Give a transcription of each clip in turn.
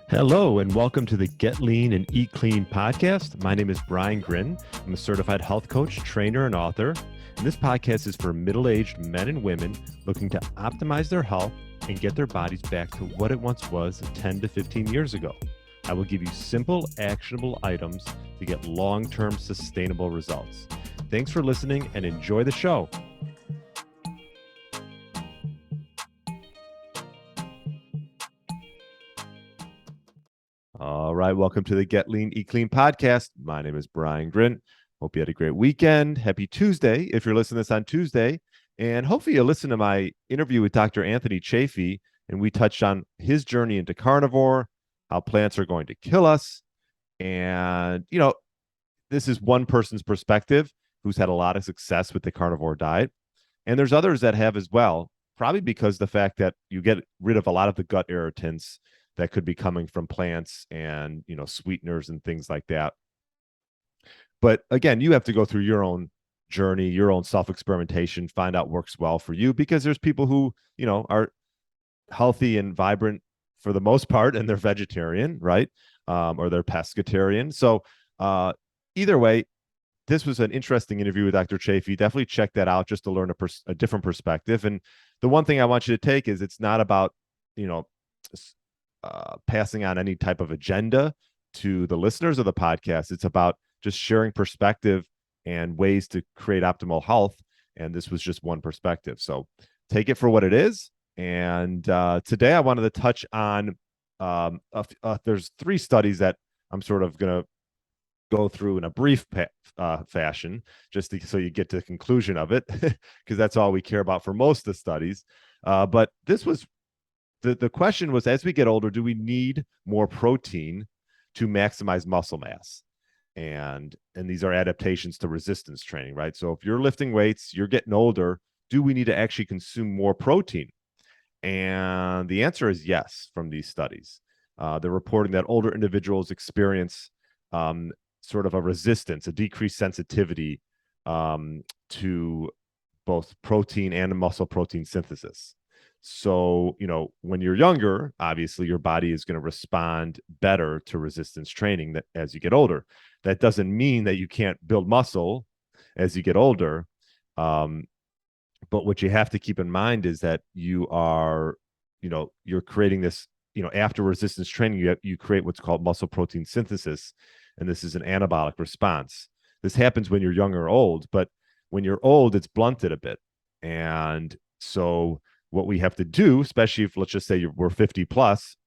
Hello, and welcome to the Get Lean and Eat Clean podcast. My name is Brian Grin. I'm a certified health coach, trainer, and author. And this podcast is for middle-aged men and women looking to optimize their health and get their bodies back to what it once was 10 to 15 years ago. I will give you simple, actionable items to get long-term sustainable results. Thanks for listening and enjoy the show. All right, welcome to the Get Lean, Eat Clean podcast. My name is Brian Grin. Hope you had a great weekend. Happy Tuesday if you're listening to this on Tuesday. And hopefully you listen to my interview with Dr. Anthony Chaffee, and we touched on his journey into carnivore, how plants are going to kill us. And, this is one person's perspective who's had a lot of success with the carnivore diet. And there's others that have as well, probably because the fact that you get rid of a lot of the gut irritants that could be coming from plants and, sweeteners and things like that. But again, you have to go through your own journey, your own self-experimentation, find out what works well for you, because there's people who, are healthy and vibrant for the most part, and they're vegetarian, right? Or they're pescatarian. So either way, this was an interesting interview with Dr. Chaffee. Definitely check that out just to learn a different perspective. And the one thing I want you to take is it's not about, passing on any type of agenda to the listeners of the podcast. It's about just sharing perspective and ways to create optimal health. And this was just one perspective. So take it for what it is. And today I wanted to touch on, there's 3 studies that I'm sort of going to go through in a brief fashion, just so you get to the conclusion of it, because that's all we care about for most of the studies. But this was the question was, as we get older, do we need more protein to maximize muscle mass? And these are adaptations to resistance training, right? So if you're lifting weights, you're getting older, do we need to actually consume more protein? And the answer is yes from these studies. They're reporting that older individuals experience sort of a resistance, a decreased sensitivity to both protein and muscle protein synthesis. So, when you're younger, obviously your body is going to respond better to resistance training that as you get older. That doesn't mean that you can't build muscle as you get older. But what you have to keep in mind is that you are, you're creating this, after resistance training, you create what's called muscle protein synthesis. And this is an anabolic response. This happens when you're young or old, but when you're old, it's blunted a bit. And so what we have to do, especially if, let's just say we're 50 plus,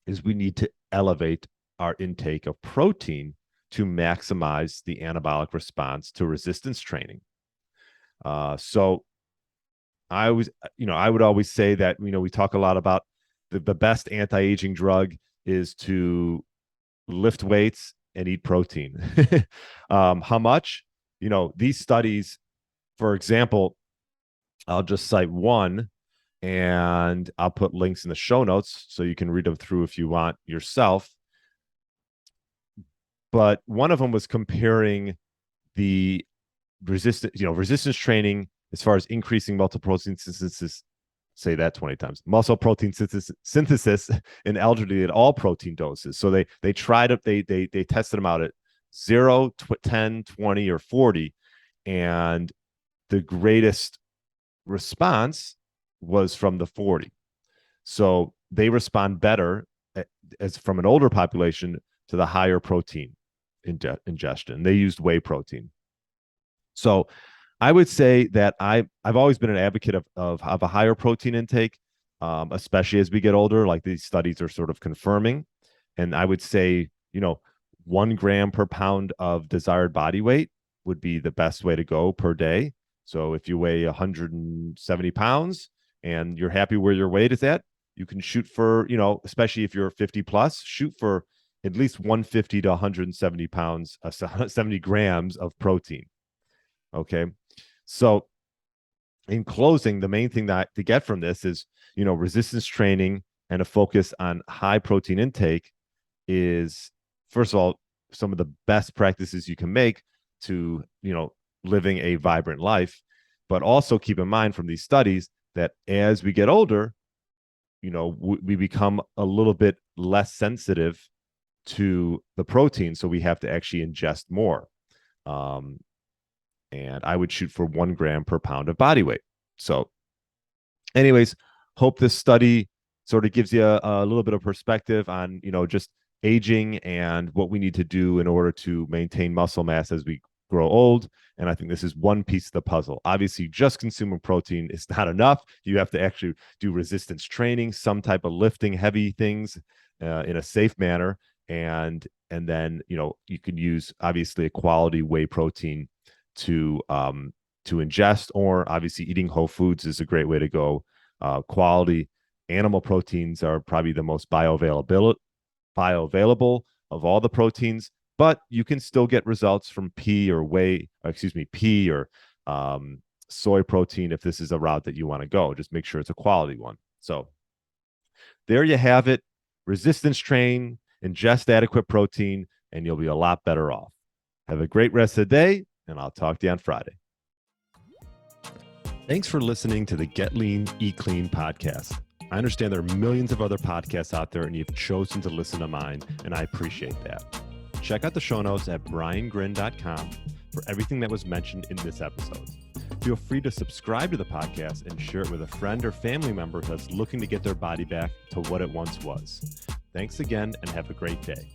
is we need to elevate our intake of protein to maximize the anabolic response to resistance training. So I would always say that, we talk a lot about the best anti-aging drug is to lift weights and eat protein. How much? These studies, for example, I'll just cite one, and I'll put links in the show notes so you can read them through if you want yourself. But one of them was comparing the resistance training as far as increasing muscle protein synthesis. Say that 20 times. Muscle protein synthesis in elderly at all protein doses. So they tested them out at 0, 10, 20, or 40, and the greatest response was from the 40. So they respond better as from an older population to the higher protein ingestion. They used whey protein. So I would say that I've always been an advocate of a higher protein intake, especially as we get older, like these studies are sort of confirming. And I would say, 1 gram per pound of desired body weight would be the best way to go per day. So if you weigh 170 pounds and you're happy where your weight is at, you can shoot for, especially if you're 50 plus, shoot for at least 150 to 170 pounds, 70 grams of protein. Okay. So in closing, the main thing that to get from this is, resistance training and a focus on high protein intake is, first of all, some of the best practices you can make to, living a vibrant life. But also keep in mind from these studies that as we get older, we become a little bit less sensitive to the protein, so we have to actually ingest more. And I would shoot for 1 gram per pound of body weight. So anyways, hope this study sort of gives you a little bit of perspective on, just aging and what we need to do in order to maintain muscle mass as we grow old. And I think this is one piece of the puzzle. Obviously, just consuming protein is not enough. You have to actually do resistance training, some type of lifting heavy things in a safe manner. And then, you can use obviously a quality whey protein to ingest, or obviously eating whole foods is a great way to go. Quality animal proteins are probably the most bioavailable of all the proteins, but you can still get results from pea or soy protein if this is a route that you want to go. Just make sure it's a quality one. So there you have it. Resistance train, ingest adequate protein, and you'll be a lot better off. Have a great rest of the day, and I'll talk to you on Friday. Thanks for listening to the Get Lean, Eat Clean podcast. I understand there are millions of other podcasts out there, and you've chosen to listen to mine, and I appreciate that. Check out the show notes at briangrin.com for everything that was mentioned in this episode. Feel free to subscribe to the podcast and share it with a friend or family member that's looking to get their body back to what it once was. Thanks again, and have a great day.